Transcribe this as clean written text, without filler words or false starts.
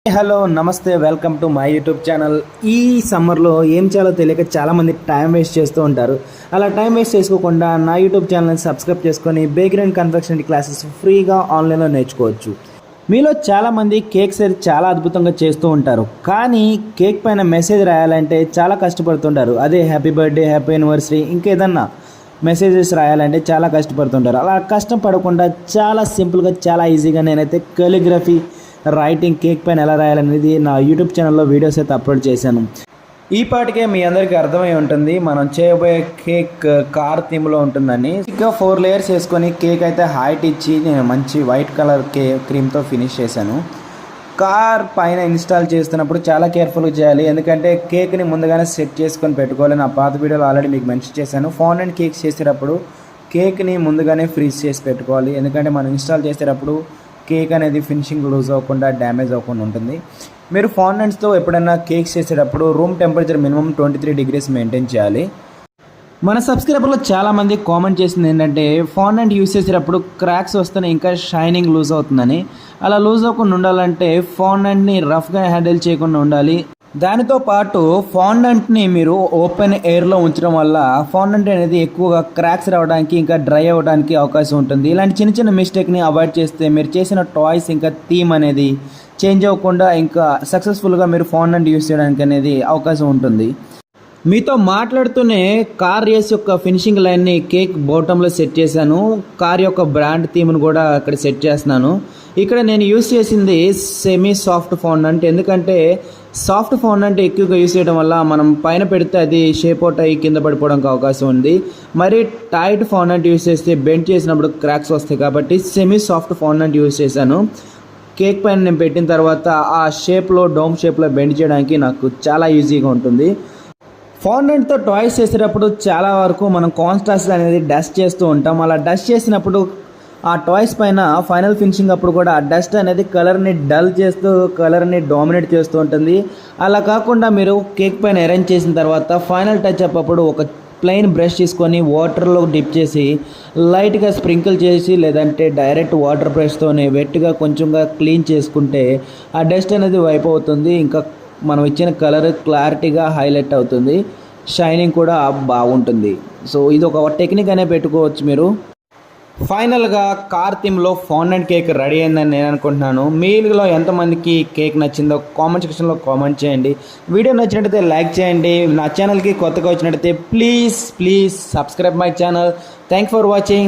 Hello నమస్తే, welcome to my YouTube channel. ఈ సమ్మర్లో ఏం చేయాలో తెలియక చాలామంది టైం వేస్ట్ చేస్తూ ఉంటారు. అలా టైం వేస్ట్ చేసుకోకుండా నా యూట్యూబ్ ఛానల్ని సబ్స్క్రైబ్ చేసుకొని బేకరీ అండ్ కన్ఫెక్షనరీ క్లాసెస్ ఫ్రీగా ఆన్లైన్లో నేర్చుకోవచ్చు. మీలో చాలామంది కేక్స్ చాలా అద్భుతంగా చేస్తూ ఉంటారు, కానీ కేక్ పైన మెసేజ్ రాయాలంటే చాలా కష్టపడుతుంటారు. అదే హ్యాపీ బర్త్డే, హ్యాపీ యానివర్సరీ, ఇంకేదన్నా మెసేజెస్ రాయాలంటే చాలా కష్టపడుతుంటారు. అలా కష్టపడకుండా చాలా సింపుల్గా, చాలా ఈజీగా నేనైతే కాలిగ్రఫీ రైటింగ్ కేక్ పైన ఎలా రాయాలనేది నా యూట్యూబ్ ఛానల్లో వీడియోస్ అయితే అప్లోడ్ చేశాను. ఈ పాటికే మీ అందరికీ అర్థమై ఉంటుంది మనం చేయబోయే కేక్ కార్ థీమ్లో ఉంటుందని. ఇంకా 4 లేయర్స్ వేసుకొని కేక్ అయితే హైట్ ఇచ్చి నేను మంచి వైట్ కలర్ క్రీమ్తో ఫినిష్ చేశాను. కార్ పైన ఇన్స్టాల్ చేస్తున్నప్పుడు చాలా కేర్ఫుల్గా చేయాలి, ఎందుకంటే కేక్ని ముందుగానే సెట్ చేసుకొని పెట్టుకోవాలి. నా పాత వీడియోలో ఆల్రెడీ మీకు మెన్షన్ చేశాను. ఫాండెంట్ కేక్స్ చేసేటప్పుడు కేక్ని ముందుగానే ఫ్రీజ్ చేసి పెట్టుకోవాలి, ఎందుకంటే మనం ఇన్స్టాల్ చేసేటప్పుడు కేక్ అనేది ఫినిషింగ్ లూజ్ అవ్వకుండా, డ్యామేజ్ అవ్వకుండా ఉంటుంది. మీరు ఫాండెంట్స్తో ఎప్పుడైనా కేక్స్ చేసేటప్పుడు room temperature minimum 23 degrees maintain చేయాలి. మన సబ్స్క్రైబర్లో చాలామంది కామెంట్ చేసింది ఏంటంటే ఫాండెంట్ యూస్ చేసేటప్పుడు క్రాక్స్ వస్తేనే ఇంకా షైనింగ్ లూజ్ అవుతుందని. అలా లూజ్ అవ్వకుండా ఉండాలంటే ఫాండెంట్ని రఫ్గా హ్యాండిల్ చేయకుండా ఉండాలి. దానితో పాటు ఫాండెంట్ని మీరు ఓపెన్ ఎయిర్లో ఉంచడం వల్ల ఫాండెంట్ అనేది ఎక్కువగా క్రాక్స్ రావడానికి, ఇంకా డ్రై అవ్వడానికి అవకాశం ఉంటుంది. ఇలాంటి చిన్న చిన్న మిస్టేక్ని అవాయిడ్ చేస్తే మీరు చేసిన టాయ్స్ ఇంకా థీమ్ అనేది చేంజ్ అవ్వకుండా ఇంకా సక్సెస్ఫుల్గా మీరు ఫాండెంట్ యూస్ చేయడానికి అనేది అవకాశం ఉంటుంది. మీతో మాట్లాడుతూనే కార్ రేస్ యొక్క ఫినిషింగ్ లైన్ని కేక్ బాటంలో సెట్ చేశాను. కార్ యొక్క బ్రాండ్ థీమ్ను కూడా అక్కడ సెట్ చేస్తున్నాను. ఇక్కడ నేను యూస్ చేసింది సెమీ సాఫ్ట్ ఫాండెంట్, ఎందుకంటే సాఫ్ట్ ఫాండెంట్ ఎక్కువగా యూస్ చేయడం వల్ల మనం పైన పెడితే అది షేప్ అవుట్ అయ్యి కింద పడిపోవడానికి అవకాశం ఉంది. మరి టైట్ ఫాండెంట్ యూస్ చేస్తే బెండ్ చేసినప్పుడు క్రాక్స్ వస్తాయి, కాబట్టి సెమీ సాఫ్ట్ ఫాండెంట్ యూస్ చేశాను. కేక్ పైన నేను పెట్టిన తర్వాత ఆ షేప్లో, డోమ్ షేప్లో బెండ్ చేయడానికి నాకు చాలా ఈజీగా ఉంటుంది. ఫాండెంట్తో టాయ్స్ చేసేటప్పుడు చాలా వరకు మనం కాన్స్ట్రాస్ట్ అనేది డస్ట్ చేస్తూ ఉంటాం. అలా డస్ట్ చేసినప్పుడు ఆ టాయ్స్ పైన ఫైనల్ ఫినిషింగ్ అప్పుడు కూడా ఆ డస్ట్ అనేది కలర్ని డల్ చేస్తూ, కలర్ని డామినేట్ చేస్తూ ఉంటుంది. అలా కాకుండా మీరు కేక్ పైన అరేంజ్ చేసిన తర్వాత ఫైనల్ టచ్ అప్ అప్పుడు ఒక ప్లెయిన్ బ్రష్ తీసుకొని వాటర్లో డిప్ చేసి లైట్గా స్ప్రింకిల్ చేసి, లేదంటే డైరెక్ట్ వాటర్ బ్రష్తోనే వెట్గా కొంచెంగా క్లీన్ చేసుకుంటే ఆ డస్ట్ అనేది వైప్ అవుతుంది. ఇంకా మనం ఇచ్చిన కలర్ క్లారిటీగా హైలైట్ అవుతుంది, షైనింగ్ కూడా బాగుంటుంది. సో ఇది ఒక టెక్నిక్ అనే పెట్టుకోవచ్చు మీరు. ఫైనల్గా కార్ థీమ్లో ఫాండెంట్ కేక్ రెడీ అయిందని నేను అనుకుంటున్నాను. మీలో ఎంతమందికి కేక్ నచ్చిందో కామెంట్ సెక్షన్లో కామెంట్ చేయండి. వీడియో నచ్చినట్టయితే లైక్ చేయండి. నా ఛానల్కి కొత్తగా వచ్చినట్టయితే please subscribe my channel. Thank for watching.